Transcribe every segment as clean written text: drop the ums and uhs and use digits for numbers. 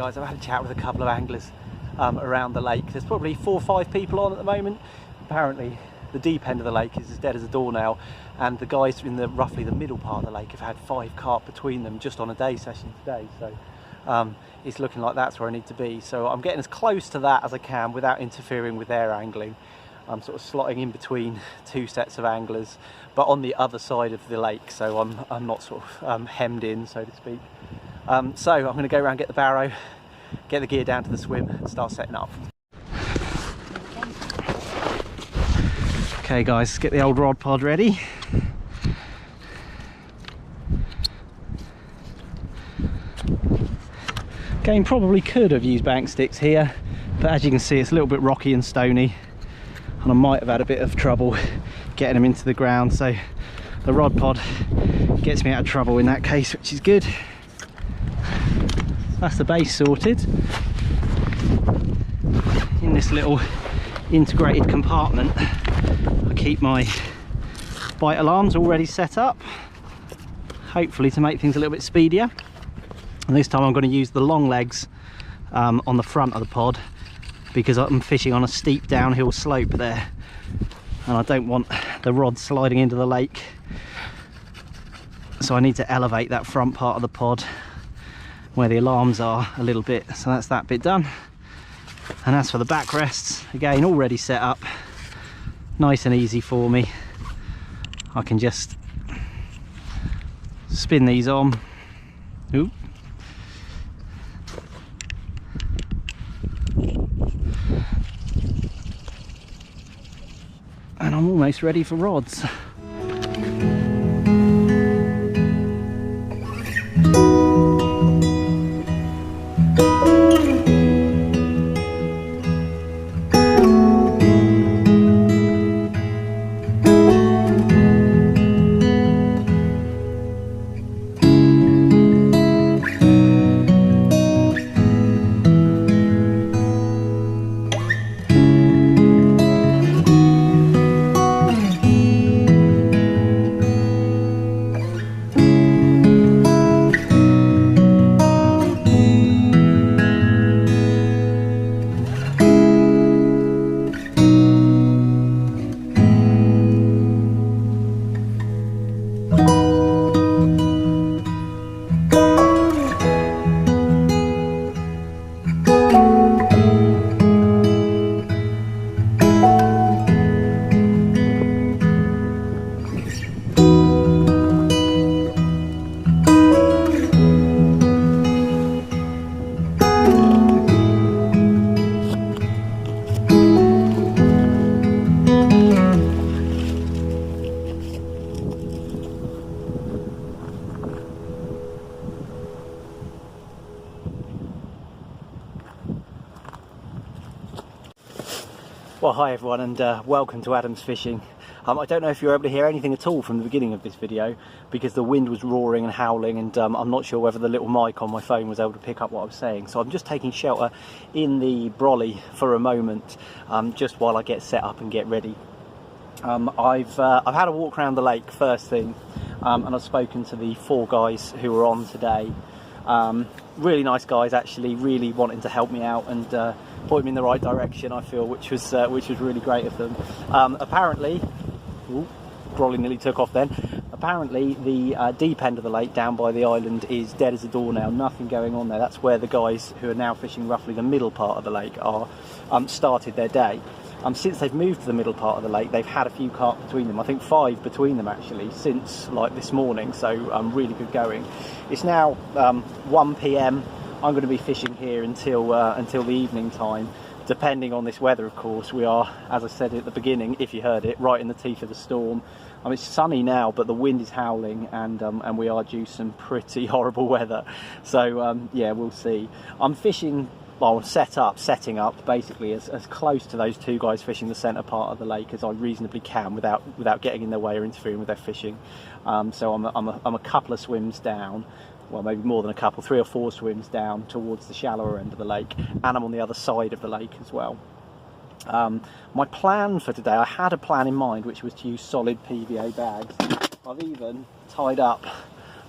guys, I've had a chat with a couple of anglers around the lake. There's probably 4 or 5 people on at the moment. Apparently the deep end of the lake is as dead as a doornail, and the guys in the roughly the middle part of the lake have had 5 carp between them just on a day session today. So it's looking like that's where I need to be. So I'm getting as close to that as I can without interfering with their angling. I'm sort of slotting in between 2 sets of anglers, but on the other side of the lake, so I'm not sort of hemmed in, so to speak. So I'm going to go around, get the barrow, get the gear down to the swim and start setting up. Okay guys, let's get the old rod pod ready. Again, probably could have used bank sticks here, but as you can see it's a little bit rocky and stony, and I might have had a bit of trouble getting them into the ground, so the rod pod gets me out of trouble in that case, which is good. That's the base sorted. In this little integrated compartment I keep my bite alarms already set up, hopefully to make things a little bit speedier. And this time I'm going to use the long legs on the front of the pod, because I'm fishing on a steep downhill slope there and I don't want the rod sliding into the lake, so I need to elevate that front part of the pod where the alarms are a little bit. So that's that bit done. And as for the backrests, again already set up, nice and easy for me. I can just spin these on. Ooh. And I'm almost ready for rods. Well, hi everyone, and welcome to Adam's Fishing. I don't know if you were able to hear anything at all from the beginning of this video, because the wind was roaring and howling, and I'm not sure whether the little mic on my phone was able to pick up what I was saying. So I'm just taking shelter in the brolly for a moment, just while I get set up and get ready. I've had a walk around the lake first thing, and I've spoken to the 4 guys who were on today. Really nice guys, actually, really wanting to help me out and point me in the right direction, I feel, which was really great of them. Apparently, brolly nearly took off then. Apparently the deep end of the lake down by the island is dead as a doornail, nothing going on there. That's where the guys who are now fishing roughly the middle part of the lake are started their day. Since they've moved to the middle part of the lake, they've had a few carp between them. I think 5 between them actually since like this morning, so really good going. It's now 1 PM. I'm going to be fishing here until the evening time, depending on this weather, of course. We are, as I said at the beginning, if you heard it, right in the teeth of the storm. It's sunny now, but the wind is howling, and we are due some pretty horrible weather. So yeah, we'll see. I'm fishing, well, setting up basically as close to those 2 guys fishing the centre part of the lake as I reasonably can without getting in their way or interfering with their fishing. So I'm a couple of swims down, well, maybe more than a couple, 3 or 4 swims down towards the shallower end of the lake, and I'm on the other side of the lake as well. My plan for today, I had a plan in mind, which was to use solid PVA bags. I've even tied up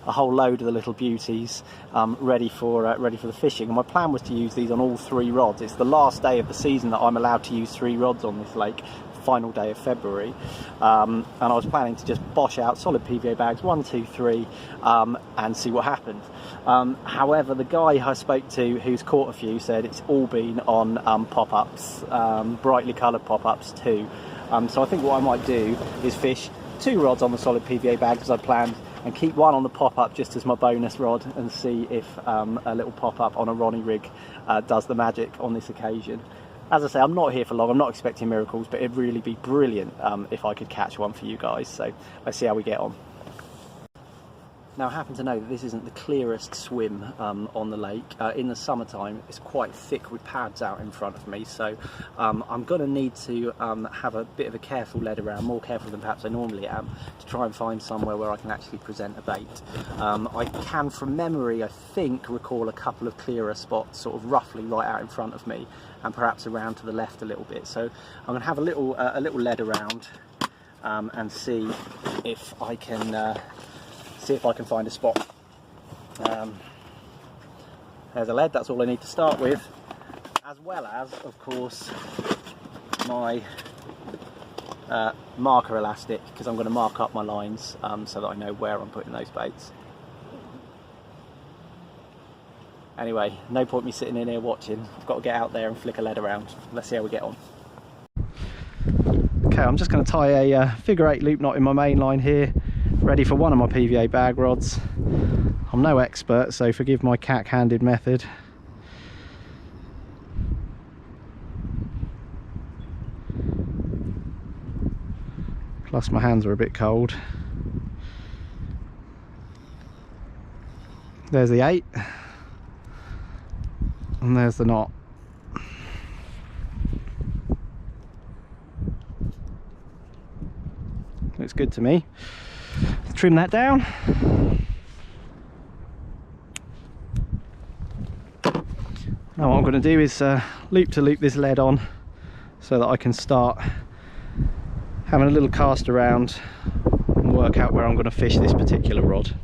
a whole load of the little beauties ready for the fishing. And my plan was to use these on all 3 rods. It's the last day of the season that I'm allowed to use 3 rods on this lake, final day of February, and I was planning to just bosh out solid PVA bags 1, 2, 3 and see what happened. However, the guy I spoke to who's caught a few said it's all been on pop-ups, brightly coloured pop-ups too. So I think what I might do is fish 2 rods on the solid PVA bags as I planned, and keep 1 on the pop-up just as my bonus rod, and see if a little pop-up on a Ronnie rig does the magic on this occasion. As I say, I'm not here for long, I'm not expecting miracles, but it'd really be brilliant if I could catch one for you guys. So let's see how we get on. Now, I happen to know that this isn't the clearest swim on the lake. In the summertime, it's quite thick with pads out in front of me, so I'm going to need to have a bit of a careful lead around, more careful than perhaps I normally am, to try and find somewhere where I can actually present a bait. I can, from memory, I think, recall a couple of clearer spots, sort of roughly right out in front of me, and perhaps around to the left a little bit. So I'm going to have a little lead around and see if I can find a spot. There's a lead, that's all I need to start with, as well as, of course, my marker elastic, because I'm going to mark up my lines so that I know where I'm putting those baits. Anyway, no point me sitting in here watching. I've got to get out there and flick a lead around. Let's see how we get on. Okay, I'm just going to tie a figure 8 loop knot in my main line here, ready for one of my PVA bag rods. I'm no expert, so forgive my cack-handed method. Plus my hands are a bit cold. There's the 8, and there's the knot. Looks good to me. Trim that down. Now what I'm going to do is loop to loop this lead on so that I can start having a little cast around and work out where I'm going to fish this particular rod.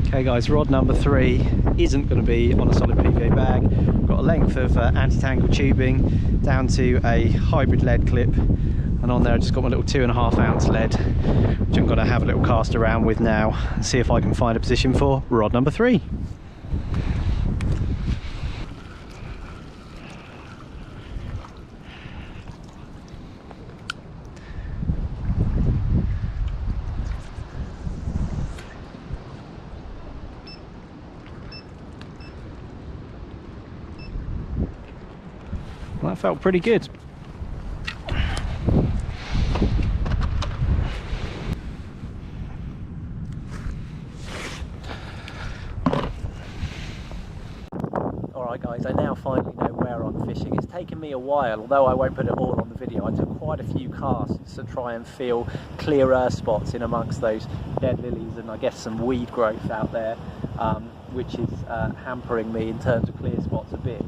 Okay guys, rod number 3 isn't going to be on a solid PVA bag. I've got a length of anti-tangle tubing down to a hybrid lead clip, and on there I've just got my little 2.5 ounce lead, which I'm going to have a little cast around with now and see if I can find a position for rod number 3. Well, that felt pretty good. Alright guys, I now finally know where I'm fishing. It's taken me a while, although I won't put it all on the video. I took quite a few casts to try and feel clearer spots in amongst those dead lilies and I guess some weed growth out there, which is hampering me in terms of clear spots a bit.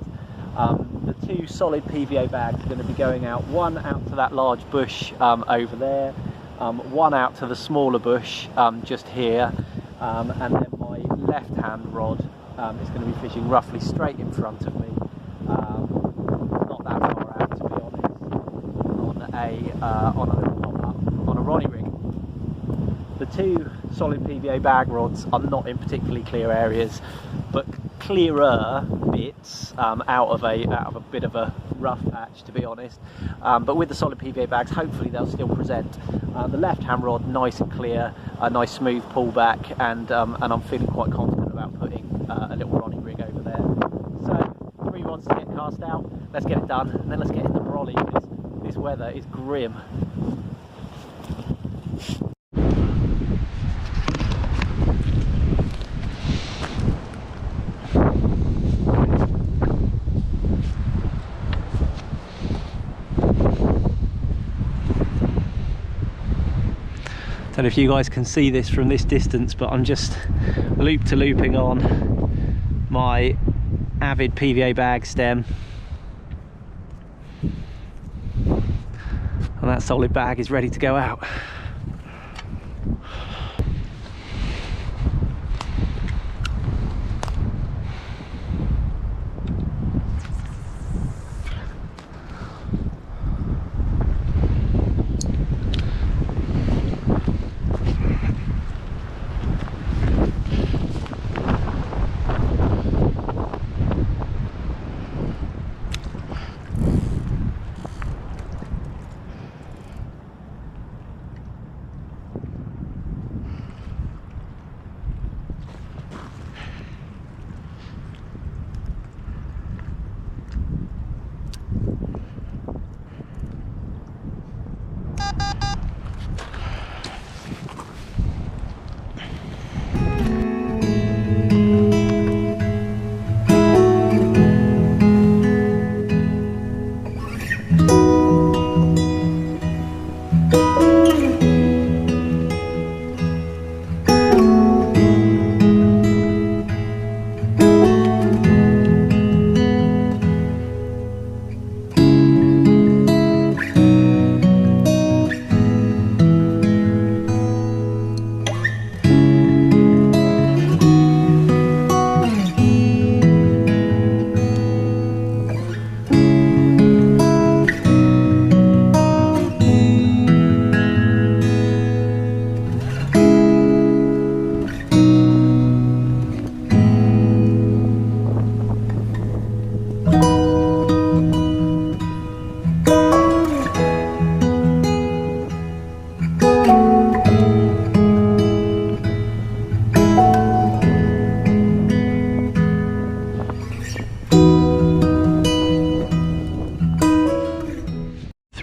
The two solid PVA bags are going to be going out, one out to that large bush over there, one out to the smaller bush just here, and then my left hand rod is going to be fishing roughly straight in front of me, not that far out to be honest, on a little pop-up on a Ronnie rig. The two solid PVA bag rods are not in particularly clear areas, but clearer bits out of a bit of a rough patch to be honest, but with the solid PVA bags hopefully they'll still present. The left hand rod nice and clear, a nice smooth pullback, and I'm feeling quite confident about putting a little Ronnie rig over there. So 3 rods to get cast out, let's get it done and then let's get in the brolly because this weather is grim. Don't know if you guys can see this from this distance, but I'm just loop to looping on my Avid PVA bag stem, and that solid bag is ready to go out.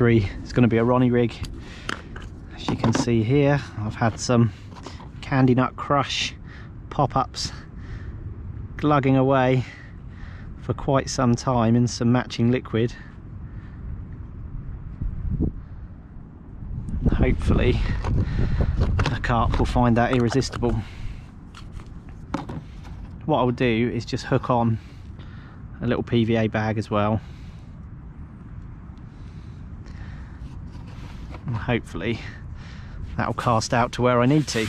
It's going to be a Ronnie rig. As you can see here, I've had some Candy Nut Crush pop-ups glugging away for quite some time in some matching liquid. Hopefully the carp will find that irresistible. What I'll do is just hook on a little PVA bag as well, and hopefully that'll cast out to where I need to.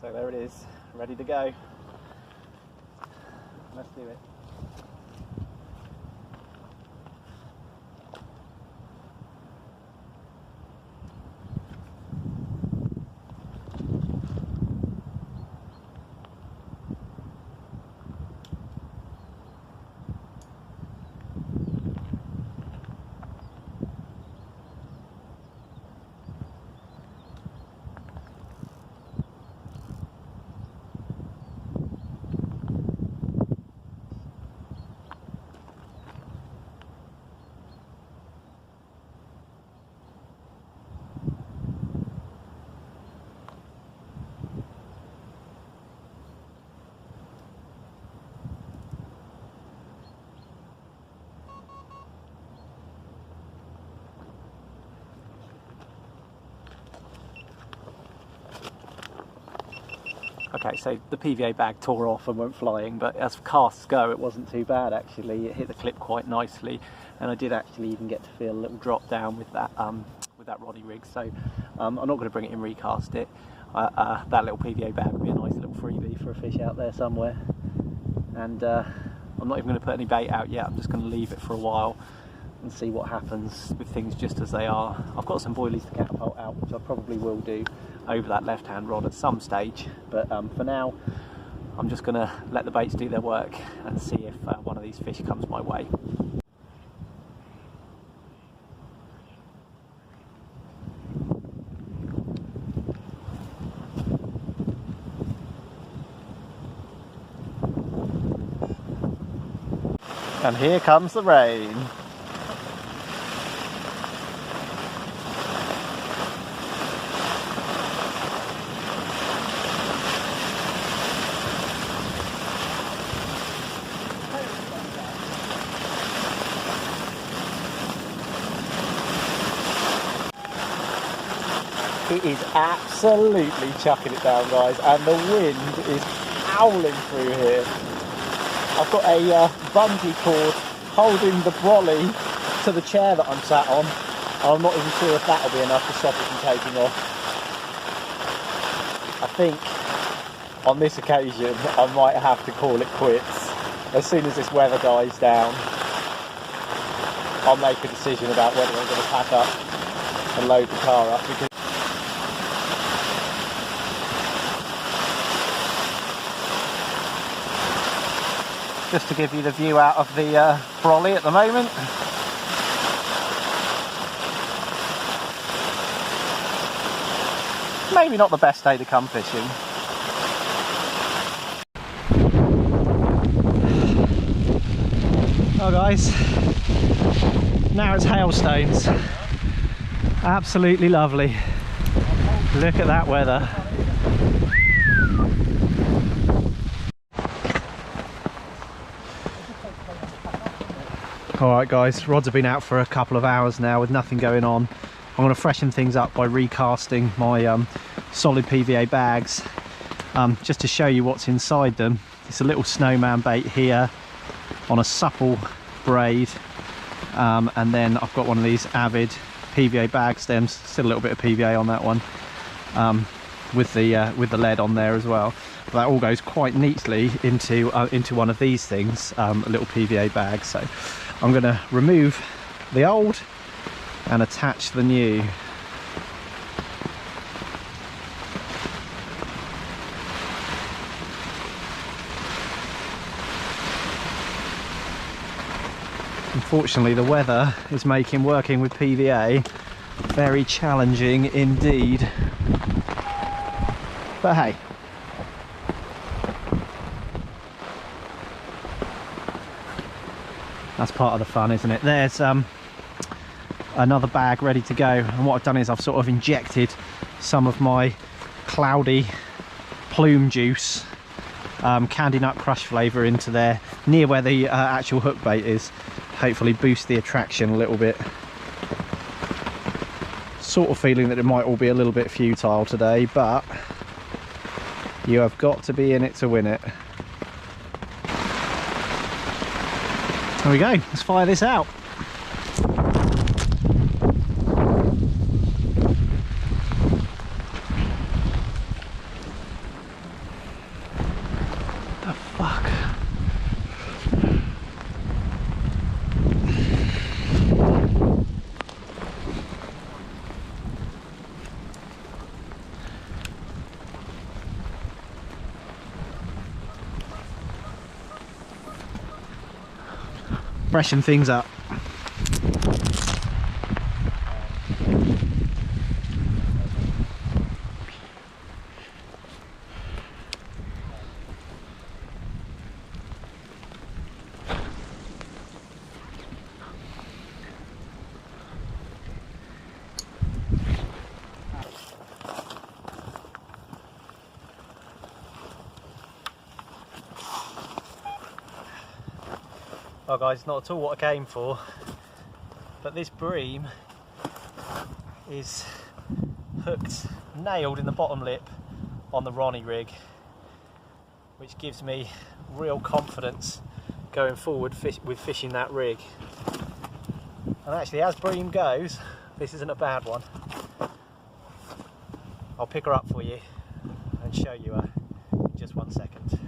So there it is, ready to go. Let's do it. Okay, so the PVA bag tore off and went flying, but as casts go, it wasn't too bad actually. It hit the clip quite nicely, and I did actually even get to feel a little drop down with that Roddy rig. So I'm not going to bring it in recast it. That little PVA bag would be a nice little freebie for a fish out there somewhere. And I'm not even going to put any bait out yet. I'm just going to leave it for a while and see what happens with things just as they are. I've got some boilies to catapult out, which I probably will do over that left-hand rod at some stage, but for now I'm just going to let the baits do their work and see if one of these fish comes my way. And here comes the rain. It is absolutely chucking it down, guys, and the wind is howling through here. I've got a bungee cord holding the brolly to the chair that I'm sat on. I'm not even sure if that'll be enough to stop it from taking off. I think on this occasion I might have to call it quits. As soon as this weather dies down, I'll make a decision about whether I'm going to pack up and load the car up, because just to give you the view out of the brolly at the moment. Maybe not the best day to come fishing. Oh guys, now it's hailstones. Absolutely lovely. Look at that weather. Alright guys, rods have been out for a couple of hours now with nothing going on. I'm going to freshen things up by recasting my solid PVA bags, just to show you what's inside them. It's a little snowman bait here on a supple braid, and then I've got one of these Avid PVA bag stems, still a little bit of PVA on that one, with the lead on there as well. But that all goes quite neatly into one of these things, a little PVA bag. So I'm going to remove the old and attach the new. Unfortunately, the weather is making working with PVA very challenging indeed. But hey, that's part of the fun, isn't it? There's another bag ready to go, and what I've done is I've sort of injected some of my cloudy plume juice, candy nut crush flavour into there near where the actual hook bait is. Hopefully boost the attraction a little bit. Sort of feeling that it might all be a little bit futile today, but you have got to be in it to win it. There we go, let's fire this out. The fuck? Freshen things up. Well guys, not at all what I came for, but this bream is hooked, nailed in the bottom lip on the Ronnie rig, which gives me real confidence going forward with fishing that rig. And actually, as bream goes, this isn't a bad one. I'll pick her up for you and show you her in just 1 second.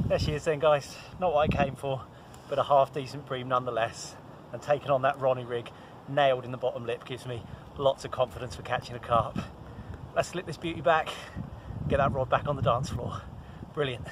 There she is then, guys. Not what I came for, but a half decent bream nonetheless. And taking on that Ronnie rig, nailed in the bottom lip, gives me lots of confidence for catching a carp. Let's slip this beauty back, get that rod back on the dance floor. Brilliant.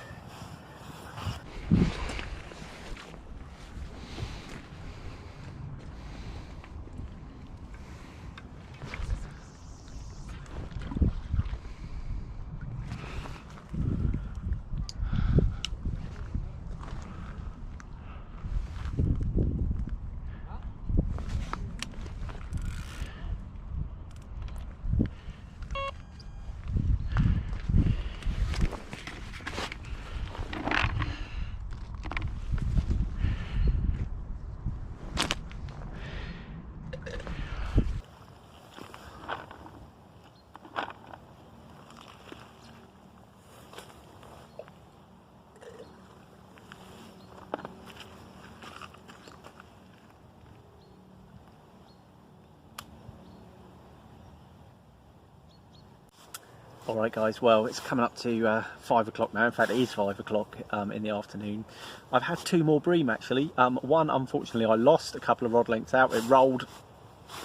Alright guys, well it's coming up to 5 o'clock now. In fact it is 5 o'clock in the afternoon. I've had 2 more bream actually. One, unfortunately, I lost a couple of rod lengths out. It rolled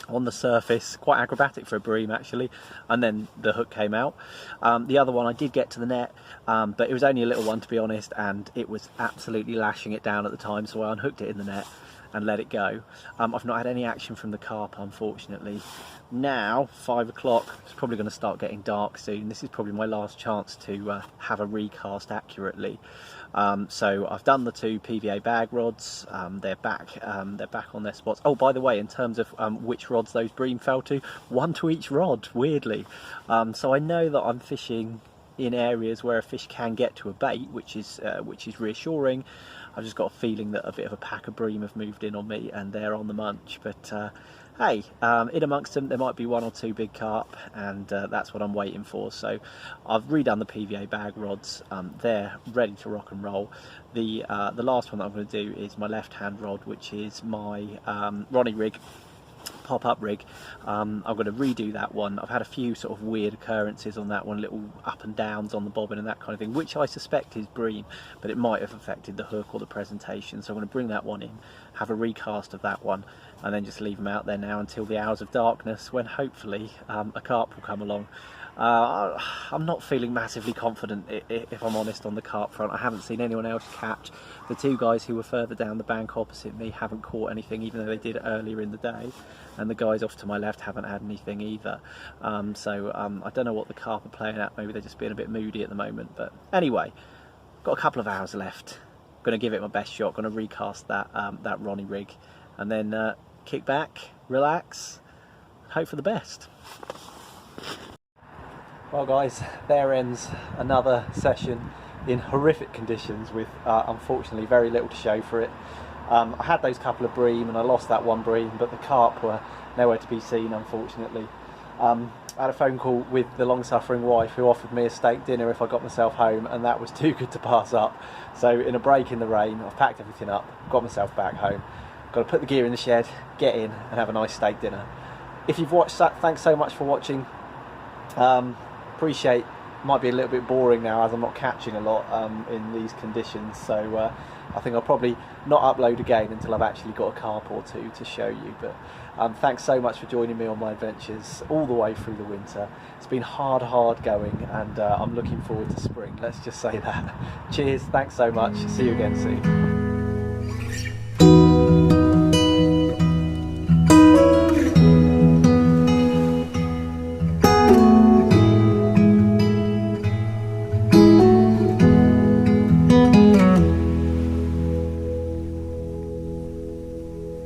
on the surface, quite acrobatic for a bream actually, and then the hook came out. The other one I did get to the net, but it was only a little one to be honest, and it was absolutely lashing it down at the time, so I unhooked it in the net and let it go. I've not had any action from the carp unfortunately. Now 5 o'clock, it's probably going to start getting dark soon. This is probably my last chance to have a recast accurately. So I've done the 2 PVA bag rods. They're back on their spots. Oh, by the way, in terms of which rods those bream fell to, 1 to each rod, weirdly. So I know that I'm fishing in areas where a fish can get to a bait, which is reassuring. I've just got a feeling that a bit of a pack of bream have moved in on me and they're on the munch. But hey, in amongst them there might be 1 or 2 big carp, and that's what I'm waiting for. So I've redone the PVA bag rods. They're ready to rock and roll. The last one that I'm going to do is my left hand rod, which is my Ronnie rig, pop-up rig. I'm going to redo that one. I've had a few sort of weird occurrences on that one, little up and downs on the bobbin and that kind of thing, which I suspect is bream, but it might have affected the hook or the presentation. So I'm going to bring that one in, have a recast of that one, and then just leave them out there now until the hours of darkness, when hopefully a carp will come along. I'm not feeling massively confident, if I'm honest, on the carp front. I haven't seen anyone else catch. The 2 guys who were further down the bank opposite me haven't caught anything, even though they did earlier in the day, and the guys off to my left haven't had anything either. So I don't know what the carp are playing at. Maybe they're just being a bit moody at the moment. But anyway, got a couple of hours left. Going to give it my best shot. Going to recast that Ronnie rig, and then kick back, relax, hope for the best. Well guys, there ends another session in horrific conditions with unfortunately very little to show for it. I had those couple of bream and I lost that 1 bream, but the carp were nowhere to be seen unfortunately. I had a phone call with the long-suffering wife who offered me a steak dinner if I got myself home, and that was too good to pass up. So in a break in the rain, I've packed everything up, got myself back home, got to put the gear in the shed, get in and have a nice steak dinner. If you've watched that, thanks so much for watching. Appreciate, might be a little bit boring now as I'm not catching a lot in these conditions, so I think I'll probably not upload again until I've actually got a carp or 2 to show you. But thanks so much for joining me on my adventures all the way through the winter. It's been hard going, and I'm looking forward to spring, let's just say that. Cheers, thanks so much, see you again soon.